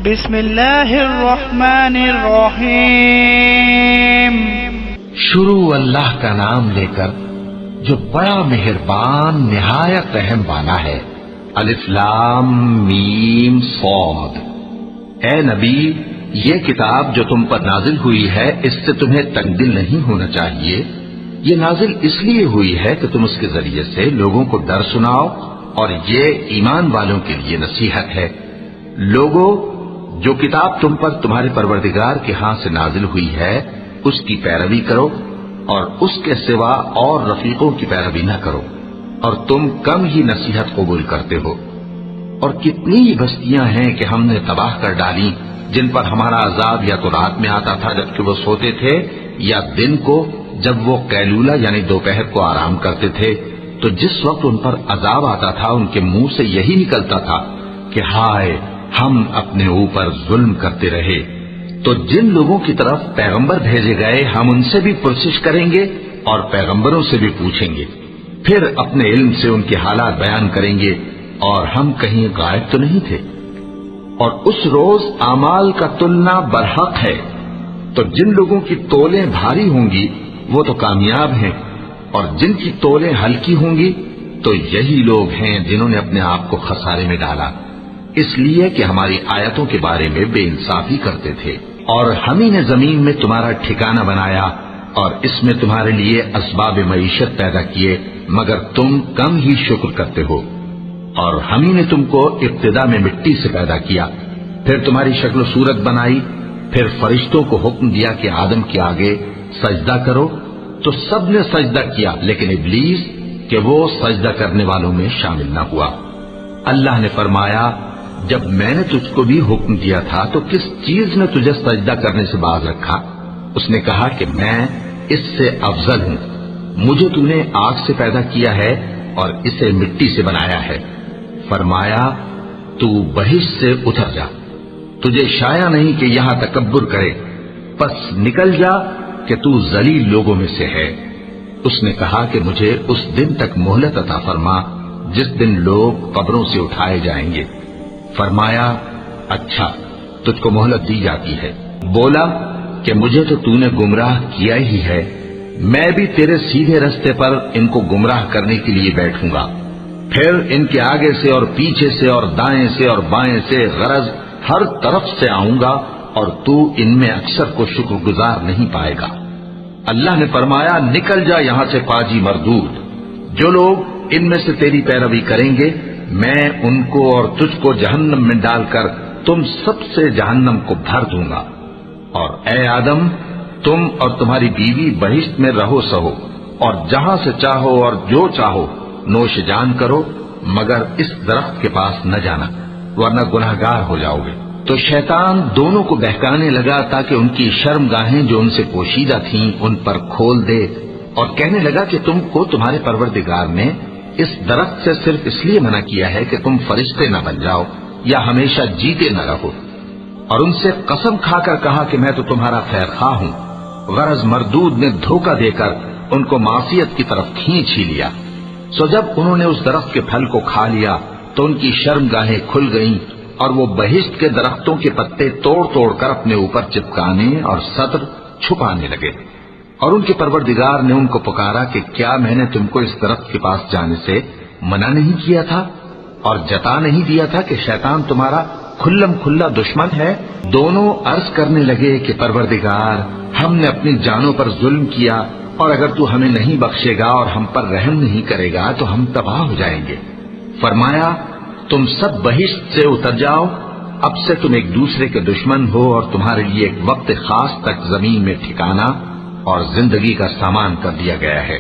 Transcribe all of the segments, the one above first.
بسم اللہ الرحمن الرحیم۔ شروع اللہ کا نام لے کر جو بڑا مہربان نہایت رحم والا ہے۔ الف لام میم صاد۔ اے نبی، یہ کتاب جو تم پر نازل ہوئی ہے اس سے تمہیں تنگ دل نہیں ہونا چاہیے۔ یہ نازل اس لیے ہوئی ہے کہ تم اس کے ذریعے سے لوگوں کو ڈر سناؤ، اور یہ ایمان والوں کے لیے نصیحت ہے۔ لوگوں، جو کتاب تم پر تمہارے پروردگار کے ہاں سے نازل ہوئی ہے اس کی پیروی کرو، اور اس کے سوا اور رفیقوں کی پیروی نہ کرو، اور تم کم ہی نصیحت قبول کرتے ہو۔ اور کتنی بستیاں ہیں کہ ہم نے تباہ کر ڈالی جن پر ہمارا عذاب یا تو رات میں آتا تھا جبکہ وہ سوتے تھے، یا دن کو جب وہ قیلولہ یعنی دوپہر کو آرام کرتے تھے، تو جس وقت ان پر عذاب آتا تھا ان کے منہ سے یہی نکلتا تھا کہ ہائے ہم اپنے اوپر ظلم کرتے رہے۔ تو جن لوگوں کی طرف پیغمبر بھیجے گئے ہم ان سے بھی پرسش کریں گے اور پیغمبروں سے بھی پوچھیں گے، پھر اپنے علم سے ان کے حالات بیان کریں گے، اور ہم کہیں غائب تو نہیں تھے۔ اور اس روز اعمال کا تلنا برحق ہے، تو جن لوگوں کی تولیں بھاری ہوں گی وہ تو کامیاب ہیں، اور جن کی تولیں ہلکی ہوں گی تو یہی لوگ ہیں جنہوں نے اپنے آپ کو خسارے میں ڈالا، اس لیے کہ ہماری آیتوں کے بارے میں بے انصافی کرتے تھے۔ اور ہم ہی نے زمین میں تمہارا ٹھکانہ بنایا اور اس میں تمہارے لیے اسباب معیشت پیدا کیے، مگر تم کم ہی شکر کرتے ہو۔ اور ہم ہی نے تم کو ابتدا میں مٹی سے پیدا کیا، پھر تمہاری شکل و صورت بنائی، پھر فرشتوں کو حکم دیا کہ آدم کے آگے سجدہ کرو، تو سب نے سجدہ کیا لیکن ابلیس کہ وہ سجدہ کرنے والوں میں شامل نہ ہوا۔ اللہ نے فرمایا، جب میں نے تجھ کو بھی حکم دیا تھا تو کس چیز نے تجھے سجدہ کرنے سے باز رکھا؟ اس نے کہا کہ میں اس سے افضل ہوں، مجھے تو نے آگ سے پیدا کیا ہے اور اسے مٹی سے بنایا ہے۔ فرمایا، تو بہشت سے اتر جا، تجھے شایع نہیں کہ یہاں تکبر کرے، پس نکل جا کہ تو ذلیل لوگوں میں سے ہے۔ اس نے کہا کہ مجھے اس دن تک مہلت عطا فرما جس دن لوگ قبروں سے اٹھائے جائیں گے۔ فرمایا، اچھا، تجھ کو مہلت دی جاتی ہے۔ بولا کہ مجھے تو نے گمراہ کیا ہی ہے، میں بھی تیرے سیدھے رستے پر ان کو گمراہ کرنے کے لیے بیٹھوں گا، پھر ان کے آگے سے اور پیچھے سے اور دائیں سے اور بائیں سے غرض ہر طرف سے آؤں گا، اور تو ان میں اکثر کو شکر گزار نہیں پائے گا۔ اللہ نے فرمایا، نکل جا یہاں سے پاجی مردود، جو لوگ ان میں سے تیری پیروی کریں گے میں ان کو اور تجھ کو جہنم میں ڈال کر تم سب سے جہنم کو بھر دوں گا۔ اور اے آدم، تم اور تمہاری بیوی بہشت میں رہو سہو، اور جہاں سے چاہو اور جو چاہو نوش جان کرو، مگر اس درخت کے پاس نہ جانا ورنہ گناہگار ہو جاؤ گے۔ تو شیطان دونوں کو بہکانے لگا تاکہ ان کی شرم گاہیں جو ان سے پوشیدہ تھیں ان پر کھول دے، اور کہنے لگا کہ تم کو تمہارے پروردگار نے اس درخت سے صرف اس لیے منع کیا ہے کہ تم فرشتے نہ بن جاؤ یا ہمیشہ جیتے نہ رہو۔ اور ان سے قسم کھا کر کہا کہ میں تو تمہارا خیر خواہ ہوں۔ غرض مردود نے دھوکہ دے کر ان کو معصیت کی طرف کھینچ ہی لیا۔ سو جب انہوں نے اس درخت کے پھل کو کھا لیا تو ان کی شرم گاہیں کھل گئیں، اور وہ بہشت کے درختوں کے پتے توڑ توڑ کر اپنے اوپر چپکانے اور سطر چھپانے لگے۔ اور ان کے پروردگار نے ان کو پکارا کہ کیا میں نے تم کو اس درخت کے پاس جانے سے منع نہیں کیا تھا اور جتا نہیں دیا تھا کہ شیطان تمہارا کھلم کھلا دشمن ہے؟ دونوں عرض کرنے لگے کہ پروردگار، ہم نے اپنی جانوں پر ظلم کیا، اور اگر تو ہمیں نہیں بخشے گا اور ہم پر رحم نہیں کرے گا تو ہم تباہ ہو جائیں گے۔ فرمایا، تم سب بہشت سے اتر جاؤ، اب سے تم ایک دوسرے کے دشمن ہو، اور تمہارے لیے ایک وقت خاص تک زمین میں ٹھکانا اور زندگی کا سامان کر دیا گیا ہے۔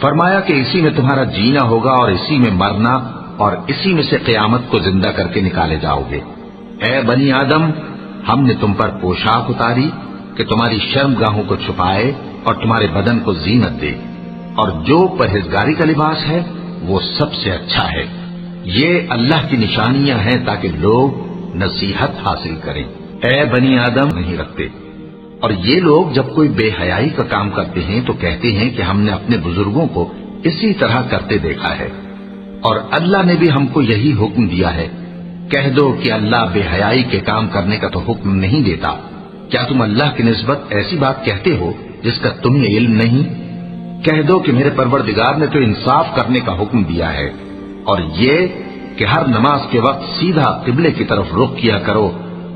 فرمایا کہ اسی میں تمہارا جینا ہوگا اور اسی میں مرنا، اور اسی میں سے قیامت کو زندہ کر کے نکالے جاؤ گے۔ اے بنی آدم، ہم نے تم پر پوشاک اتاری کہ تمہاری شرم گاہوں کو چھپائے اور تمہارے بدن کو زینت دے، اور جو پرہیزگاری کا لباس ہے وہ سب سے اچھا ہے۔ یہ اللہ کی نشانیاں ہیں تاکہ لوگ نصیحت حاصل کریں۔ اے بنی آدم نہیں رکھتے، اور یہ لوگ جب کوئی بے حیائی کا کام کرتے ہیں تو کہتے ہیں کہ ہم نے اپنے بزرگوں کو اسی طرح کرتے دیکھا ہے، اور اللہ نے بھی ہم کو یہی حکم دیا ہے کہہ دو کہ اللہ بے حیائی کے کام کرنے کا تو حکم نہیں دیتا۔ کیا تم اللہ کی نسبت ایسی بات کہتے ہو جس کا تمہیں علم نہیں؟ کہہ دو کہ میرے پروردگار نے تو انصاف کرنے کا حکم دیا ہے، اور یہ کہ ہر نماز کے وقت سیدھا قبلے کی طرف رخ کیا کرو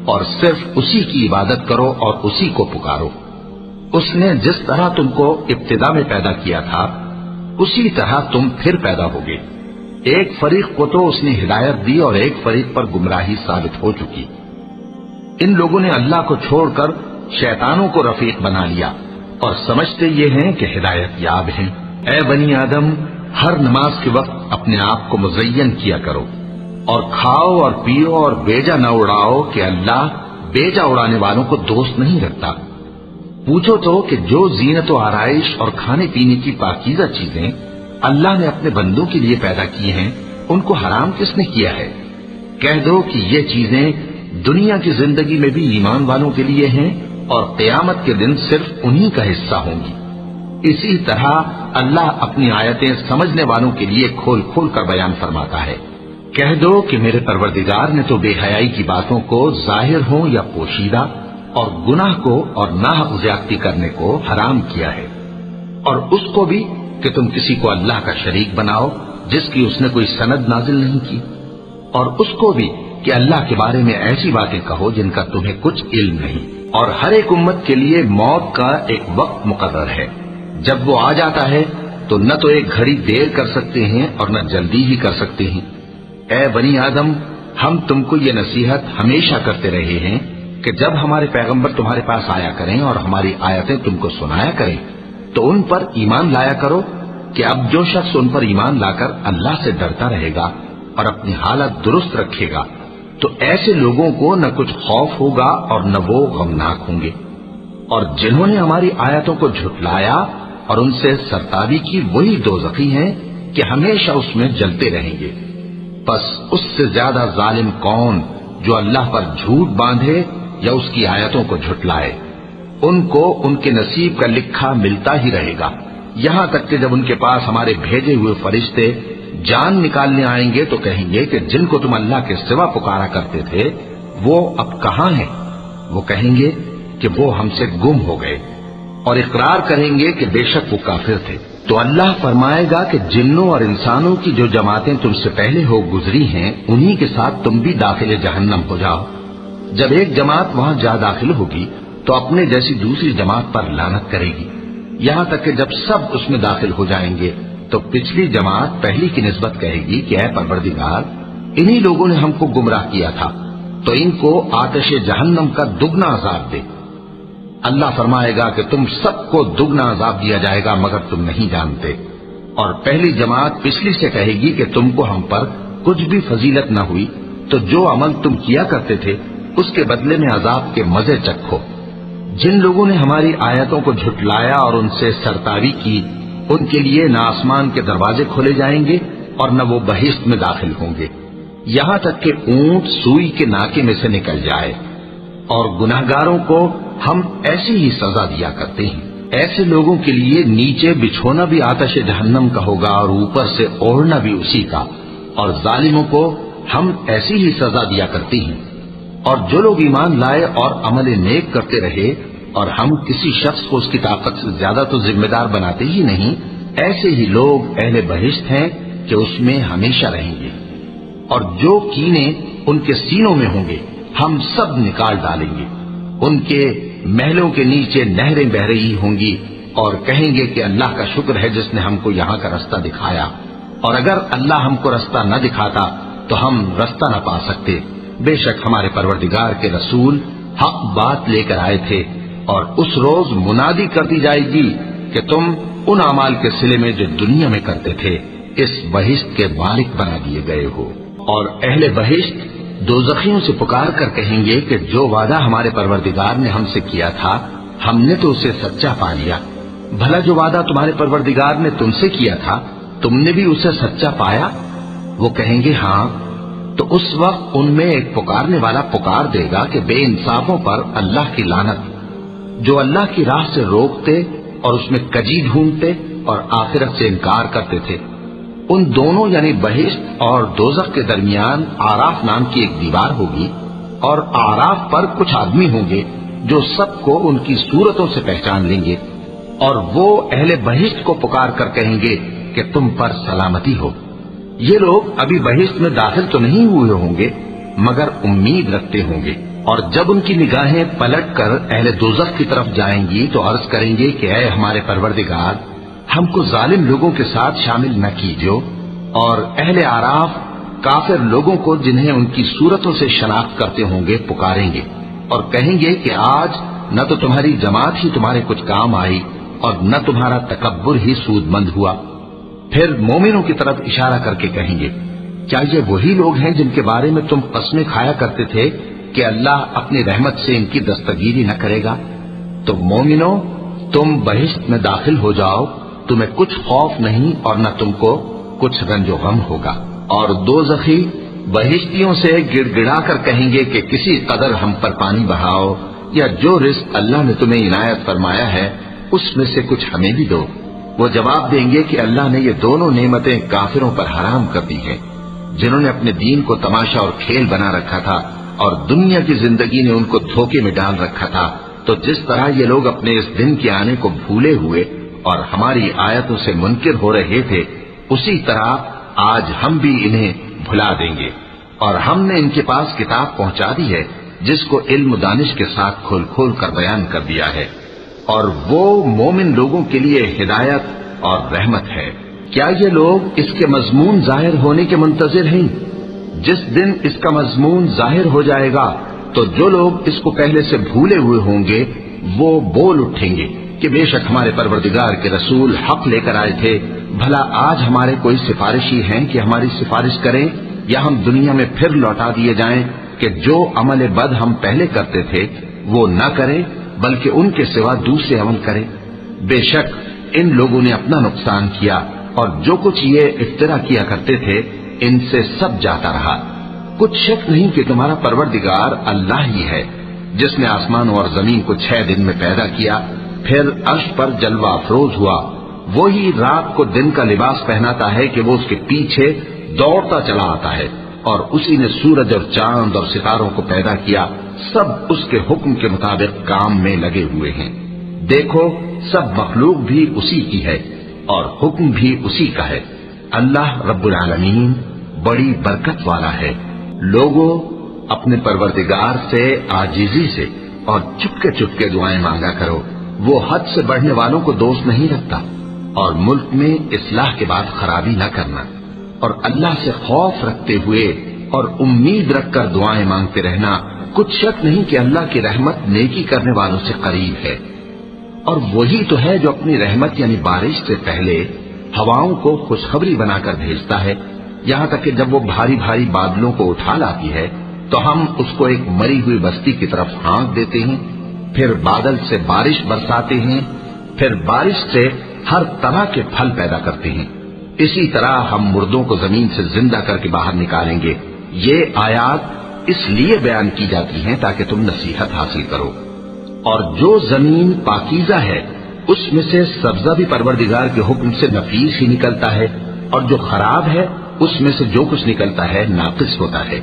اور صرف اسی کی عبادت کرو اور اسی کو پکارو۔ اس نے جس طرح تم کو ابتدا میں پیدا کیا تھا اسی طرح تم پھر پیدا ہوگے۔ ایک فریق کو تو اس نے ہدایت دی اور ایک فریق پر گمراہی ثابت ہو چکی۔ ان لوگوں نے اللہ کو چھوڑ کر شیطانوں کو رفیق بنا لیا اور سمجھتے یہ ہیں کہ ہدایت یاب ہیں۔ اے بنی آدم، ہر نماز کے وقت اپنے آپ کو مزین کیا کرو اور کھاؤ اور پیو اور بیجا نہ اڑاؤ کہ اللہ بیجا اڑانے والوں کو دوست نہیں رکھتا۔ پوچھو تو کہ جو زینت و آرائش اور کھانے پینے کی پاکیزہ چیزیں اللہ نے اپنے بندوں کے لیے پیدا کی ہیں ان کو حرام کس نے کیا ہے؟ کہہ دو کہ یہ چیزیں دنیا کی زندگی میں بھی ایمان والوں کے لیے ہیں اور قیامت کے دن صرف انہی کا حصہ ہوں گی۔ اسی طرح اللہ اپنی آیتیں سمجھنے والوں کے لیے کھول کھول کر بیان فرماتا ہے۔ کہہ دو کہ میرے پروردگار نے تو بے حیائی کی باتوں کو ظاہر ہوں یا پوشیدہ اور گناہ کو اور ناحق زیادتی کرنے کو حرام کیا ہے، اور اس کو بھی کہ تم کسی کو اللہ کا شریک بناؤ جس کی اس نے کوئی سند نازل نہیں کی، اور اس کو بھی کہ اللہ کے بارے میں ایسی باتیں کہو جن کا تمہیں کچھ علم نہیں۔ اور ہر ایک امت کے لیے موت کا ایک وقت مقرر ہے، جب وہ آ جاتا ہے تو نہ تو ایک گھڑی دیر کر سکتے ہیں اور نہ جلدی ہی کر سکتے ہیں۔ اے بنی آدم، ہم تم کو یہ نصیحت ہمیشہ کرتے رہے ہیں کہ جب ہمارے پیغمبر تمہارے پاس آیا کریں اور ہماری آیتیں تم کو سنایا کریں تو ان پر ایمان لایا کرو، کہ اب جو شخص ان پر ایمان لا کر اللہ سے ڈرتا رہے گا اور اپنی حالت درست رکھے گا تو ایسے لوگوں کو نہ کچھ خوف ہوگا اور نہ وہ غمناک ہوں گے۔ اور جنہوں نے ہماری آیتوں کو جھٹلایا اور ان سے سرتابی کی وہی دوزخی ہیں کہ ہمیشہ اس میں جلتے رہیں گے۔ پس اس سے زیادہ ظالم کون جو اللہ پر جھوٹ باندھے یا اس کی آیتوں کو جھٹلائے؟ ان کو ان کے نصیب کا لکھا ملتا ہی رہے گا، یہاں تک کہ جب ان کے پاس ہمارے بھیجے ہوئے فرشتے جان نکالنے آئیں گے تو کہیں گے کہ جن کو تم اللہ کے سوا پکارا کرتے تھے وہ اب کہاں ہیں؟ وہ کہیں گے کہ وہ ہم سے گم ہو گئے، اور اقرار کریں گے کہ بے شک وہ کافر تھے۔ تو اللہ فرمائے گا کہ جنوں اور انسانوں کی جو جماعتیں تم سے پہلے ہو گزری ہیں انہی کے ساتھ تم بھی داخل جہنم ہو جاؤ۔ جب ایک جماعت وہاں جا داخل ہوگی تو اپنے جیسی دوسری جماعت پر لعنت کرے گی، یہاں تک کہ جب سب اس میں داخل ہو جائیں گے تو پچھلی جماعت پہلی کی نسبت کہے گی کہ اے پروردگار، انہی لوگوں نے ہم کو گمراہ کیا تھا، تو ان کو آتش جہنم کا دگنا عذاب دے۔ اللہ فرمائے گا کہ تم سب کو دگنا عذاب دیا جائے گا مگر تم نہیں جانتے۔ اور پہلی جماعت پچھلی سے کہے گی کہ تم کو ہم پر کچھ بھی فضیلت نہ ہوئی، تو جو عمل تم کیا کرتے تھے اس کے بدلے میں عذاب کے مزے چکھو۔ جن لوگوں نے ہماری آیتوں کو جھٹلایا اور ان سے سرتابی کی ان کے لیے نہ آسمان کے دروازے کھولے جائیں گے اور نہ وہ بہشت میں داخل ہوں گے، یہاں تک کہ اونٹ سوئی کے ناکے میں سے نکل جائے۔ اور گناہگاروں کو ہم ایسی ہی سزا دیا کرتے ہیں۔ ایسے لوگوں کے لیے نیچے بچھونا بھی آتش جہنم کا ہوگا اور اوپر سے اوڑھنا بھی اسی کا، اور ظالموں کو ہم ایسی ہی سزا دیا کرتے ہیں۔ اور جو لوگ ایمان لائے اور عمل نیک کرتے رہے اور ہم کسی شخص کو اس کی طاقت سے زیادہ تو ذمہ دار بناتے ہی نہیں، ایسے ہی لوگ اہل بہشت ہیں کہ اس میں ہمیشہ رہیں گے۔ اور جو کینے ان کے سینوں میں ہوں گے ہم سب نکال ڈالیں گے، ان کے محلوں کے نیچے نہریں بہ رہی ہوں گی اور کہیں گے کہ اللہ کا شکر ہے جس نے ہم کو یہاں کا رستہ دکھایا، اور اگر اللہ ہم کو رستہ نہ دکھاتا تو ہم رستہ نہ پا سکتے۔ بے شک ہمارے پروردگار کے رسول حق بات لے کر آئے تھے، اور اس روز منادی کر دی جائے گی کہ تم ان اعمال کے صلے میں جو دنیا میں کرتے تھے اس بہشت کے مالک بنا دیے گئے ہو۔ اور اہل بہشت دوزخیوں سے پکار کر کہیں گے کہ جو وعدہ ہمارے پروردگار نے ہم سے کیا تھا ہم نے تو اسے سچا پا لیا۔ بھلا جو وعدہ تمہارے پروردگار نے تم سے کیا تھا تم نے بھی اسے سچا پایا؟ وہ کہیں گے ہاں۔ تو اس وقت ان میں ایک پکارنے والا پکار دے گا کہ بے انصافوں پر اللہ کی لعنت، جو اللہ کی راہ سے روکتے اور اس میں کجی ڈھونڈتے اور آخرت سے انکار کرتے تھے۔ ان دونوں یعنی بہشت اور دوزخ کے درمیان آراف نام کی ایک دیوار ہوگی، اور آراف پر کچھ آدمی ہوں گے جو سب کو ان کی صورتوں سے پہچان لیں گے، اور وہ اہل بہشت کو پکار کر کہیں گے کہ تم پر سلامتی ہو۔ یہ لوگ ابھی بہشت میں داخل تو نہیں ہوئے ہوں گے مگر امید رکھتے ہوں گے، اور جب ان کی نگاہیں پلٹ کر اہل دوزخ کی طرف جائیں گی تو عرض کریں گے کہ اے ہمارے پروردگار، ہم کو ظالم لوگوں کے ساتھ شامل نہ کیجو۔ اور اہل آراف کافر لوگوں کو جنہیں ان کی صورتوں سے شناخت کرتے ہوں گے پکاریں گے اور کہیں گے کہ آج نہ تو تمہاری جماعت ہی تمہارے کچھ کام آئی اور نہ تمہارا تکبر ہی سود مند ہوا۔ پھر مومنوں کی طرف اشارہ کر کے کہیں گے، کیا یہ وہی لوگ ہیں جن کے بارے میں تم قسمیں کھایا کرتے تھے کہ اللہ اپنی رحمت سے ان کی دستگیری نہ کرے گا؟ تو مومنوں، تم بہشت میں داخل ہو جاؤ، تمہیں کچھ خوف نہیں اور نہ تم کو کچھ رنج و غم ہوگا۔ اور دوزخی بہشتیوں سے گڑ گڑا کر کہیں گے کہ کسی قدر ہم پر پانی بہاؤ، یا جو رزق اللہ نے تمہیں عنایت فرمایا ہے اس میں سے کچھ ہمیں بھی دو۔ وہ جواب دیں گے کہ اللہ نے یہ دونوں نعمتیں کافروں پر حرام کر دی ہیں، جنہوں نے اپنے دین کو تماشا اور کھیل بنا رکھا تھا اور دنیا کی زندگی نے ان کو دھوکے میں ڈال رکھا تھا۔ تو جس طرح یہ لوگ اپنے اس دن کے آنے کو بھولے ہوئے اور ہماری آیتوں سے منکر ہو رہے تھے، اسی طرح آج ہم بھی انہیں بھلا دیں گے۔ اور ہم نے ان کے پاس کتاب پہنچا دی ہے جس کو علم و دانش کے ساتھ کھول کھول کر بیان کر دیا ہے، اور وہ مومن لوگوں کے لیے ہدایت اور رحمت ہے۔ کیا یہ لوگ اس کے مضمون ظاہر ہونے کے منتظر ہیں؟ جس دن اس کا مضمون ظاہر ہو جائے گا تو جو لوگ اس کو پہلے سے بھولے ہوئے ہوں گے وہ بول اٹھیں گے کہ بے شک ہمارے پروردگار کے رسول حق لے کر آئے تھے، بھلا آج ہمارے کوئی سفارشی ہیں کہ ہماری سفارش کریں، یا ہم دنیا میں پھر لوٹا دیے جائیں کہ جو عمل بد ہم پہلے کرتے تھے وہ نہ کریں بلکہ ان کے سوا دوسرے عمل کریں۔ بے شک ان لوگوں نے اپنا نقصان کیا، اور جو کچھ یہ افترا کیا کرتے تھے ان سے سب جاتا رہا۔ کچھ شک نہیں کہ تمہارا پروردگار اللہ ہی ہے جس نے آسمانوں اور زمین کو 6 دن میں پیدا کیا، پھر عرش پر جلوہ افروز ہوا۔ وہی رات کو دن کا لباس پہناتا ہے کہ وہ اس کے پیچھے دوڑتا چلا آتا ہے، اور اسی نے سورج اور چاند اور ستاروں کو پیدا کیا، سب اس کے حکم کے مطابق کام میں لگے ہوئے ہیں۔ دیکھو سب مخلوق بھی اسی کی ہے اور حکم بھی اسی کا ہے۔ اللہ رب العالمین بڑی برکت والا ہے۔ لوگوں، اپنے پروردگار سے عاجزی سے اور چپکے چپکے دعائیں مانگا کرو، وہ حد سے بڑھنے والوں کو دوست نہیں رکھتا، اور ملک میں اصلاح کے بعد خرابی نہ کرنا، اور اللہ سے خوف رکھتے ہوئے اور امید رکھ کر دعائیں مانگتے رہنا۔ کچھ شک نہیں کہ اللہ کی رحمت نیکی کرنے والوں سے قریب ہے، اور وہی تو ہے جو اپنی رحمت یعنی بارش سے پہلے ہواؤں کو خوشخبری بنا کر بھیجتا ہے، یہاں تک کہ جب وہ بھاری بھاری بادلوں کو اٹھا لاتی ہے تو ہم اس کو ایک مری ہوئی بستی کی طرف ہانک دیتے ہیں، پھر بادل سے بارش برساتے ہیں، پھر بارش سے ہر طرح کے پھل پیدا کرتے ہیں۔ اسی طرح ہم مردوں کو زمین سے زندہ کر کے باہر نکالیں گے۔ یہ آیات اس لیے بیان کی جاتی ہیں تاکہ تم نصیحت حاصل کرو۔ اور جو زمین پاکیزہ ہے اس میں سے سبزہ بھی پروردگار کے حکم سے نفیس ہی نکلتا ہے، اور جو خراب ہے اس میں سے جو کچھ نکلتا ہے ناقص ہوتا ہے۔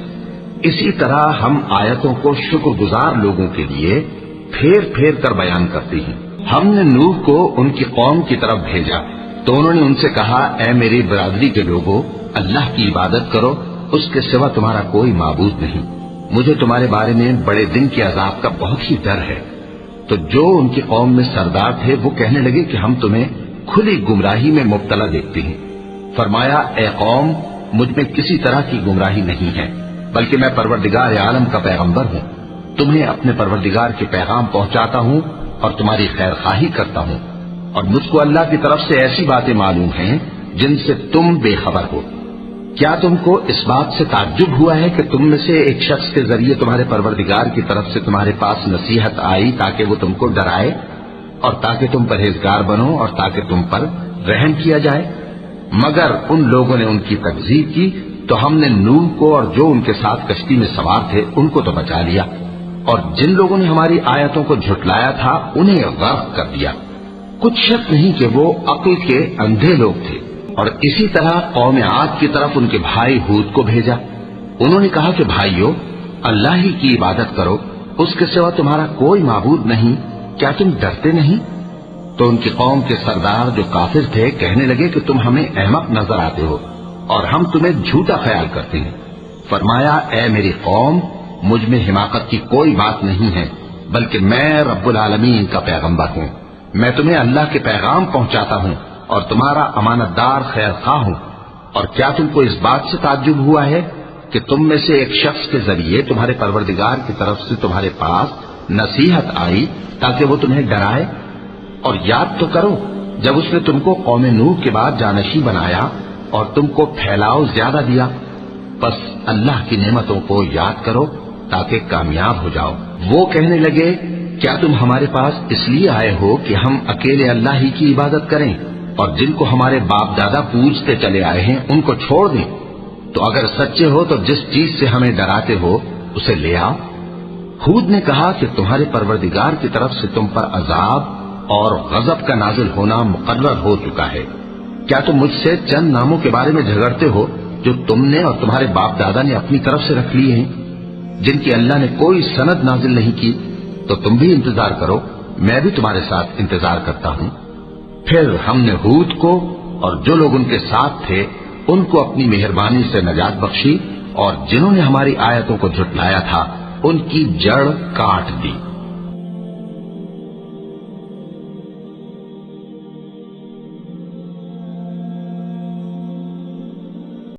اسی طرح ہم آیتوں کو شکر گزار لوگوں کے لیے پھیر پھیر کر بیان کرتے ہیں۔ ہم نے نوح کو ان کی قوم کی طرف بھیجا تو انہوں نے ان سے کہا، اے میری برادری کے لوگوں، اللہ کی عبادت کرو، اس کے سوا تمہارا کوئی معبود نہیں، مجھے تمہارے بارے میں بڑے دن کے عذاب کا بہت ہی ڈر ہے۔ تو جو ان کی قوم میں سردار تھے وہ کہنے لگے کہ ہم تمہیں کھلی گمراہی میں مبتلا دیکھتے ہیں۔ فرمایا، اے قوم، مجھ میں کسی طرح کی گمراہی نہیں ہے، بلکہ میں پروردگار عالم کا پیغمبر ہوں، تمہیں اپنے پروردگار کے پیغام پہنچاتا ہوں اور تمہاری خیر خواہی کرتا ہوں، اور مجھ کو اللہ کی طرف سے ایسی باتیں معلوم ہیں جن سے تم بے خبر ہو۔ کیا تم کو اس بات سے تعجب ہوا ہے کہ تم میں سے ایک شخص کے ذریعے تمہارے پروردگار کی طرف سے تمہارے پاس نصیحت آئی تاکہ وہ تم کو ڈرائے اور تاکہ تم پرہیزگار بنو اور تاکہ تم پر رحم کیا جائے؟ مگر ان لوگوں نے ان کی تکذیب کی تو ہم نے نوح کو اور جو ان کے ساتھ کشتی میں سوار تھے ان کو تو بچا لیا، اور جن لوگوں نے ہماری آیتوں کو جھٹلایا تھا انہیں غرق کر دیا۔ کچھ شک نہیں کہ وہ عقل کے اندھے لوگ تھے، اور اسی طرح قوم عاد کی طرف ان کے بھائی ہود کو بھیجا. انہوں نے کہا کہ بھائیو، اللہ ہی کی عبادت کرو، اس کے سوا تمہارا کوئی معبود نہیں، کیا تم ڈرتے نہیں؟ تو ان کی قوم کے سردار جو کافر تھے کہنے لگے کہ تم ہمیں احمق نظر آتے ہو اور ہم تمہیں جھوٹا خیال کرتے ہیں. فرمایا، اے میری قوم، مجھ میں حماقت کی کوئی بات نہیں ہے، بلکہ میں رب العالمین کا پیغمبر ہوں. میں تمہیں اللہ کے پیغام پہنچاتا ہوں اور تمہارا امانت دار خیر خواہ ہوں. اور کیا تم کو اس بات سے تعجب ہوا ہے کہ تم میں سے ایک شخص کے ذریعے تمہارے پروردگار کی طرف سے تمہارے پاس نصیحت آئی تاکہ وہ تمہیں ڈرائے؟ اور یاد تو کرو جب اس نے تم کو قوم نوح کے بعد جانشین بنایا اور تم کو پھیلاؤ زیادہ دیا. بس اللہ کی نعمتوں کو یاد کرو تاکہ کامیاب ہو جاؤ. وہ کہنے لگے، کیا تم ہمارے پاس اس لیے آئے ہو کہ ہم اکیلے اللہ ہی کی عبادت کریں اور جن کو ہمارے باپ دادا پوجتے چلے آئے ہیں ان کو چھوڑ دیں؟ تو اگر سچے ہو تو جس چیز سے ہمیں ڈراتے ہو اسے لے آؤ. ہود نے کہا کہ تمہارے پروردگار کی طرف سے تم پر عذاب اور غضب کا نازل ہونا مقرر ہو چکا ہے. کیا تم مجھ سے چند ناموں کے بارے میں جھگڑتے ہو جو تم نے اور تمہارے باپ دادا نے اپنی طرف سے رکھ لیے ہیں، جن کی اللہ نے کوئی سند نازل نہیں کی؟ تو تم بھی انتظار کرو، میں بھی تمہارے ساتھ انتظار کرتا ہوں. پھر ہم نے ہود کو اور جو لوگ ان کے ساتھ تھے ان کو اپنی مہربانی سے نجات بخشی، اور جنہوں نے ہماری آیتوں کو جھٹلایا تھا ان کی جڑ کاٹ دی.